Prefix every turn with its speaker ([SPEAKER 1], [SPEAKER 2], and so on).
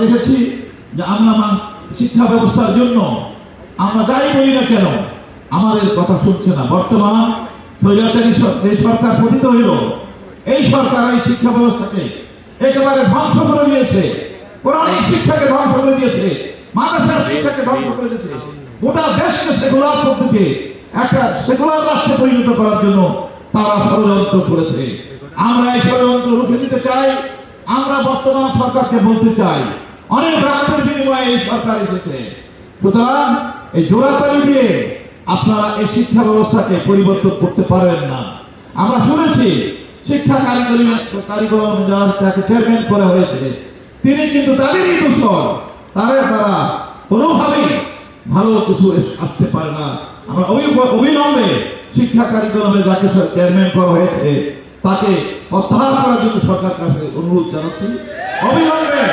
[SPEAKER 1] দেখেছি যে আমরা শিক্ষা ব্যবস্থার জন্য আমরা যাই বলি না কেন আমাদের কথা শুনছে না। বর্তমান স্বৈরাচারী এই সরকার পতিত হইল, এই সরকার এই শিক্ষা ব্যবস্থাকে একেবারে ধ্বংস করে দিয়েছে, পৌরাণিক শিক্ষাকে ধ্বংস করে দিয়েছে, মাদ্রাসার শিক্ষাকে ধ্বংস করে দিয়েছে। গোটা দেশকে সেকুলার পদ্ধতিতে একটা সেকুলার রাষ্ট্রে পরিণত করার জন্য তারা ষড়যন্ত্র করেছে। আমরা এই ষড়যন্ত্র রুখে দিতে চাই। আমরা বর্তমান সরকারকে বলতে চাই, অনেক রক্তের বিনিময়ে এই সরকার এসেছে, সুতরাং এই জোড়াতালি দিয়ে আপনারা এই শিক্ষা ব্যবস্থাকে পরিবর্তন করতে পারবেন না। আমরা শুনেছি শিক্ষা কারিগরি যাকে চেয়ারম্যান করা হয়েছে তিনি কিন্তু তাদেরই দোষর, তারা কোনোভাবেই ভালো কিছু আসতে পারে না। আমরা অবিলম্বে শিক্ষা কারিগরি যাকে চেয়ারম্যান করা হয়েছে তাকে প্রত্যাহার করার জন্য সরকার কাছে অনুরোধ জানাচ্ছি। অবিলম্বে